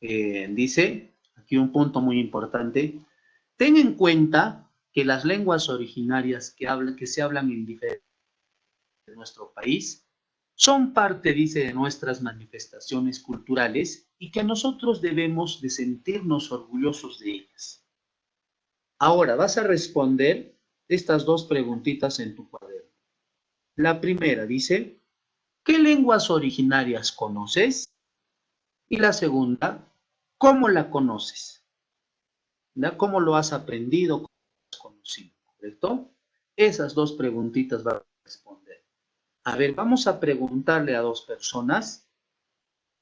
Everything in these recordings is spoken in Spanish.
Dice, aquí un punto muy importante, ten en cuenta que las lenguas originarias que se hablan en diferentes de nuestro país son parte, dice, de nuestras manifestaciones culturales y que nosotros debemos de sentirnos orgullosos de ellas. Ahora vas a responder estas dos preguntitas en tu cuaderno. La primera dice, ¿qué lenguas originarias conoces? Y la segunda, ¿cómo la conoces? ¿Ya? ¿Cómo lo has aprendido? ¿Cómo lo has conocido? ¿Correcto? Esas dos preguntitas vas a responder. A ver, vamos a preguntarle a dos personas.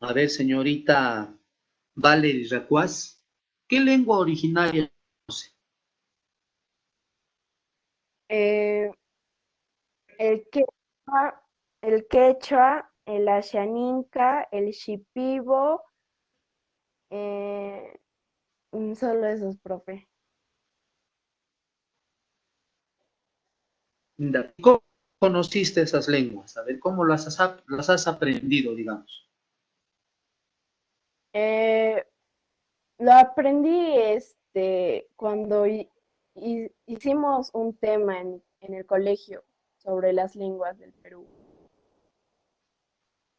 A ver, señorita Valerie Racuaz, ¿qué lengua originaria conoce? Eh, el quechua, el ashaninka, el shipibo, eh, solo esos, profe. ¿Cómo conociste esas lenguas? A ver, ¿cómo las has aprendido, digamos? Eh, lo aprendí cuando hicimos un tema en el colegio sobre las lenguas del Perú.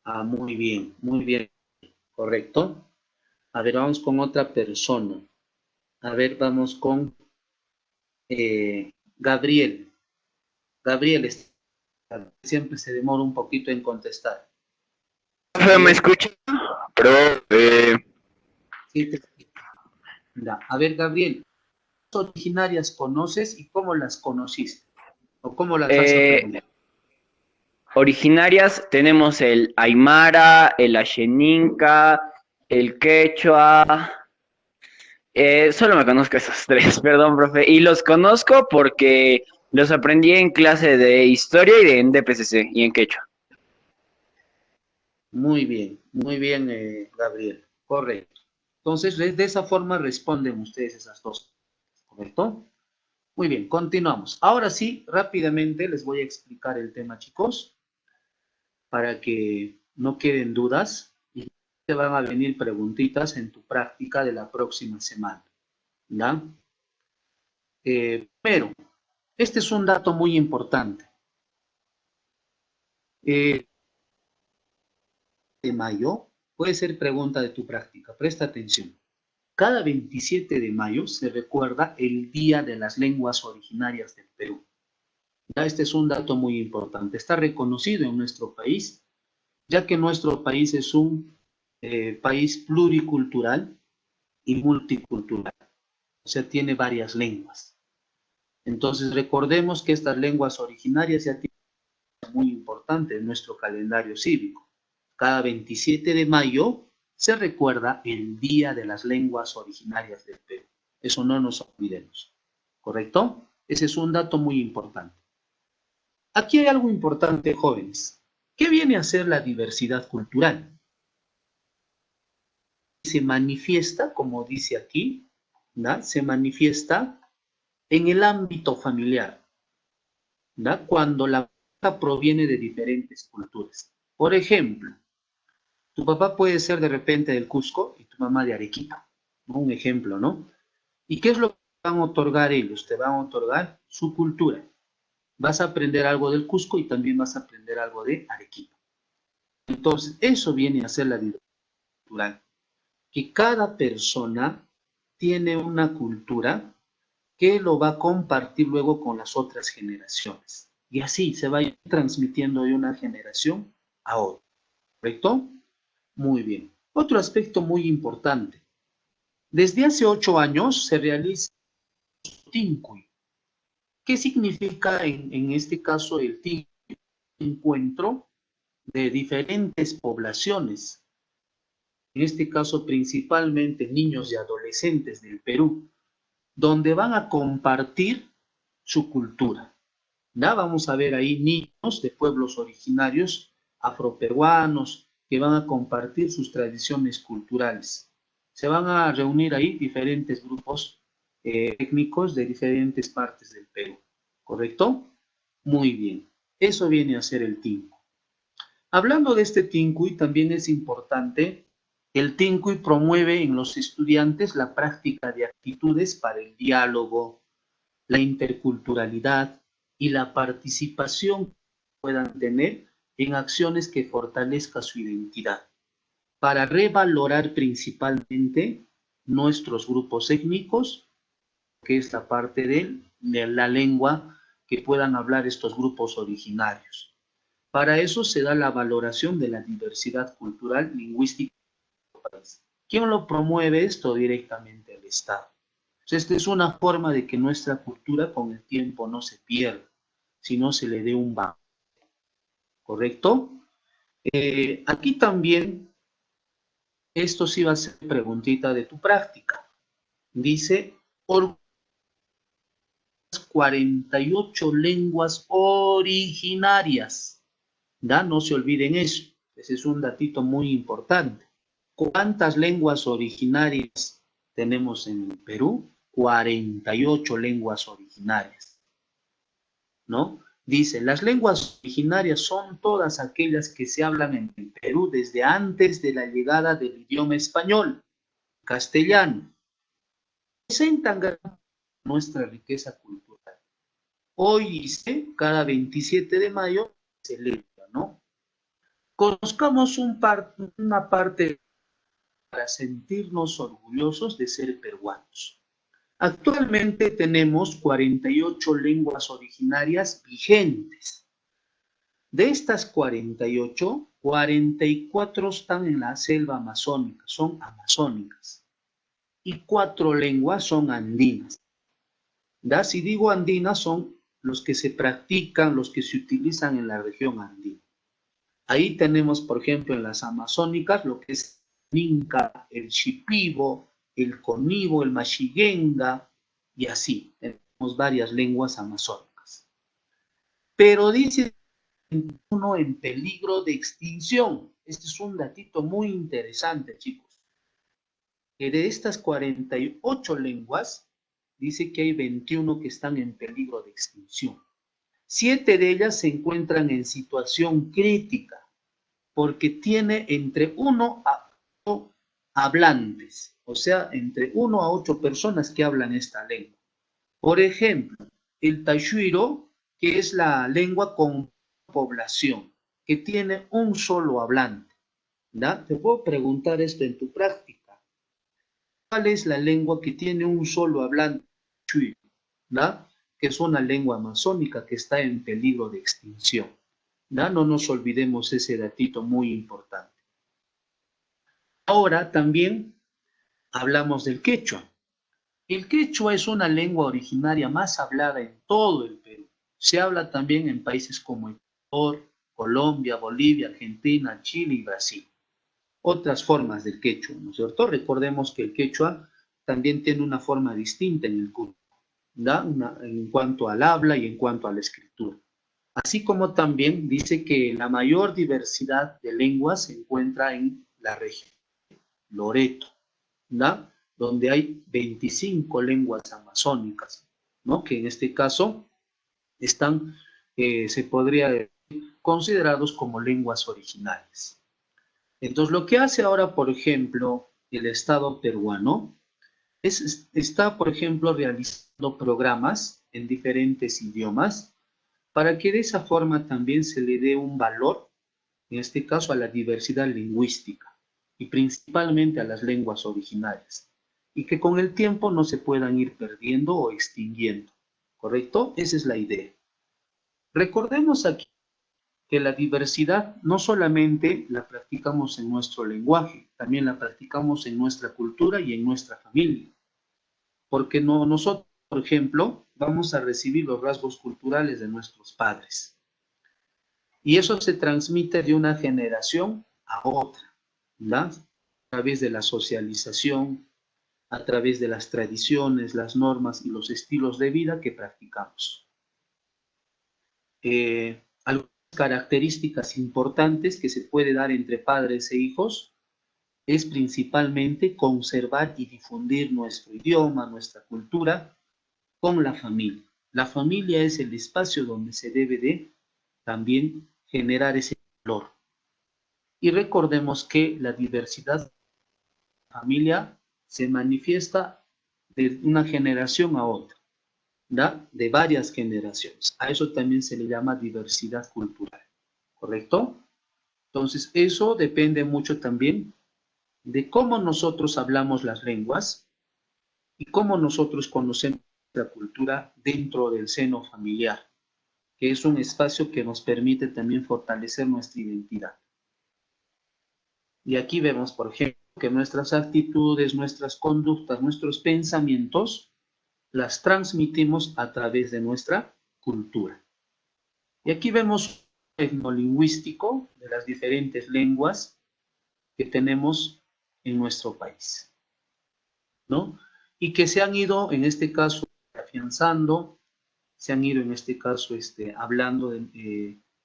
Ah, muy bien, correcto. A ver, vamos con otra persona. A ver, vamos con Gabriel. Gabriel, siempre se demora un poquito en contestar. ¿Me Gabriel, escucha? Pero, sí, da. A ver, Gabriel, ¿qué originarias conoces y cómo las conociste? ¿O cómo las has eh, aprendido? originarias tenemos el Aymara, el Asheninka, el Quechua. Solo me conozco esos tres, perdón, profe. Y los conozco porque los aprendí en clase de historia y en DPCC y en Quechua. Muy bien, Gabriel. Correcto. Entonces, de esa forma responden ustedes esas dos. ¿Correcto? Muy bien, continuamos. Ahora sí, rápidamente les voy a explicar el tema, chicos, para que no queden dudas y te van a venir preguntitas en tu práctica de la próxima semana. ¿Ya? Pero, este es un dato muy importante. Eh, de mayo puede ser pregunta de tu práctica. Presta atención. Cada 27 de mayo se recuerda el Día de las Lenguas Originarias del Perú. Ya este es un dato muy importante. Está reconocido en nuestro país, ya que nuestro país es un país pluricultural y multicultural. O sea, tiene varias lenguas. Entonces, recordemos que estas lenguas originarias ya tienen un muy importante en nuestro calendario cívico. Cada 27 de mayo se recuerda el Día de las Lenguas Originarias del Perú. Eso no nos olvidemos. ¿Correcto? Ese es un dato muy importante. Aquí hay algo importante, jóvenes. ¿Qué viene a ser la diversidad cultural? Se manifiesta, como dice aquí, ¿no? Se manifiesta en el ámbito familiar, ¿no? Cuando la pareja proviene de diferentes culturas. Por ejemplo, tu papá puede ser de repente del Cusco y tu mamá de Arequipa, ¿no? Un ejemplo, ¿no? ¿Y qué es lo que van a otorgar ellos? Te van a otorgar su cultura. Vas a aprender algo del Cusco y también vas a aprender algo de Arequipa. Entonces, eso viene a ser la diversidad cultural, que cada persona tiene una cultura que lo va a compartir luego con las otras generaciones. Y así se va a ir transmitiendo de una generación a otra. ¿Correcto? Muy bien. Otro aspecto muy importante. Desde hace 8 años se realiza el Tincuy. ¿Qué significa en este caso el Tincuy? Encuentro de diferentes poblaciones, en este caso principalmente niños y adolescentes del Perú, donde van a compartir su cultura. ¿Ya? Vamos a ver ahí niños de pueblos originarios afroperuanos que van a compartir sus tradiciones culturales. Se van a reunir ahí diferentes grupos étnicos de diferentes partes del Perú. ¿Correcto? Muy bien. Eso viene a ser el Tinku. Hablando de este Tincuy, también es importante El TINCUY promueve en los estudiantes la práctica de actitudes para el diálogo, la interculturalidad y la participación que puedan tener en acciones que fortalezcan su identidad, para revalorar principalmente nuestros grupos étnicos, que es la parte de la lengua que puedan hablar estos grupos originarios. Para eso se da la valoración de la diversidad cultural, lingüística. ¿Quién lo promueve esto? Directamente el Estado. Esta es una forma de que nuestra cultura con el tiempo no se pierda, sino se le dé un valor, ¿correcto? Aquí también, esto sí va a ser preguntita de tu práctica. Dice, por 48 lenguas originarias. ¿Da? No se olviden eso. Ese es un datito muy importante. ¿Cuántas lenguas originarias tenemos en el Perú? 48 lenguas originarias, ¿no? Dice, las lenguas originarias son todas aquellas que se hablan en el Perú desde antes de la llegada del idioma español, castellano. Presentan nuestra riqueza cultural. Hoy, dice, cada 27 de mayo se celebra, ¿no? Conozcamos una parte para sentirnos orgullosos de ser peruanos. Actualmente tenemos 48 lenguas originarias vigentes. De estas 48, 44 están en la selva amazónica, son amazónicas. Y 4 lenguas son andinas. ¿Da? Si digo andinas, son los que se practican, los que se utilizan en la región andina. Ahí tenemos, por ejemplo, en las amazónicas, lo que es el Ninca, el Shipibo, el Conibo, el Mashiguenga, y así. Tenemos varias lenguas amazónicas. Pero dice uno en peligro de extinción. Este es un datito muy interesante, chicos. Que de estas 48 lenguas, dice que hay 21 que están en peligro de extinción. 7 de ellas se encuentran en situación crítica, porque tiene entre 1 a 8 hablantes, o sea, entre 1 a 8 personas que hablan esta lengua. Por ejemplo, el Tachuiro, que es la lengua con población, que tiene un solo hablante. ¿Da? Te puedo preguntar esto en tu práctica. ¿Cuál es la lengua que tiene un solo hablante? ¿Da? Que es una lengua amazónica que está en peligro de extinción. ¿Da? No nos olvidemos ese datito muy importante. Ahora también hablamos del quechua. El quechua es una lengua originaria más hablada en todo el Perú. Se habla también en países como Ecuador, Colombia, Bolivia, Argentina, Chile y Brasil. Otras formas del quechua, ¿no es cierto? Recordemos que el quechua también tiene una forma distinta en el Perú, ¿da? En cuanto al habla y en cuanto a la escritura. Así como también dice que la mayor diversidad de lenguas se encuentra en la región Loreto, ¿da? Donde hay 25 lenguas amazónicas, ¿no? Que en este caso están, se podría decir, considerados como lenguas originales. Entonces, lo que hace ahora, por ejemplo, el Estado peruano está, por ejemplo, realizando programas en diferentes idiomas para que de esa forma también se le dé un valor, en este caso a la diversidad lingüística y principalmente a las lenguas originarias, y que con el tiempo no se puedan ir perdiendo o extinguiendo, ¿correcto? Esa es la idea. Recordemos aquí que la diversidad no solamente la practicamos en nuestro lenguaje, también la practicamos en nuestra cultura y en nuestra familia. Porque nosotros, por ejemplo, vamos a recibir los rasgos culturales de nuestros padres. Y eso se transmite de una generación a otra, ¿verdad? A través de la socialización, a través de las tradiciones, las normas y los estilos de vida que practicamos. Algunas características importantes que se puede dar entre padres e hijos es principalmente conservar y difundir nuestro idioma, nuestra cultura, con la familia. La familia es el espacio donde se debe de también generar ese valor. Y recordemos que la diversidad familia se manifiesta de una generación a otra, ¿da? De varias generaciones. A eso también se le llama diversidad cultural, ¿correcto? Entonces, eso depende mucho también de cómo nosotros hablamos las lenguas y cómo nosotros conocemos la cultura dentro del seno familiar, que es un espacio que nos permite también fortalecer nuestra identidad. Y aquí vemos, por ejemplo, que nuestras actitudes, nuestras conductas, nuestros pensamientos, las transmitimos a través de nuestra cultura. Y aquí vemos un etnolingüístico de las diferentes lenguas que tenemos en nuestro país, ¿no? Y que se han ido, en este caso, afianzando, se han ido, en este caso, hablando,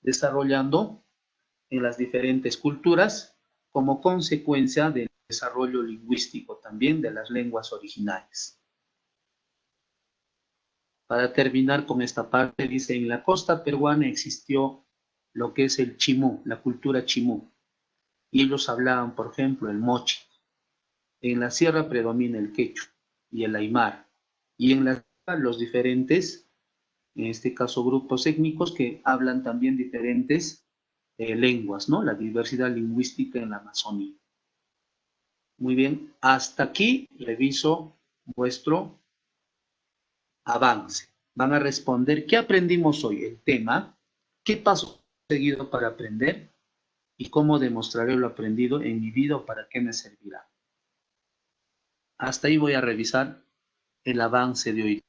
desarrollando en las diferentes culturas como consecuencia del desarrollo lingüístico también de las lenguas originales. Para terminar con esta parte, dice, en la costa peruana existió lo que es el chimú, la cultura chimú. Y ellos hablaban, por ejemplo, el mochi. En la sierra predomina el quechua y el aymara. Y en la sierra los diferentes, en este caso grupos étnicos que hablan también diferentes lenguas, ¿no? La diversidad lingüística en la Amazonía. Muy bien, hasta aquí reviso vuestro avance. Van a responder, ¿qué aprendimos hoy? El tema, ¿qué paso he seguido para aprender? Y cómo demostraré lo aprendido en mi vida o para qué me servirá. Hasta ahí voy a revisar el avance de hoy.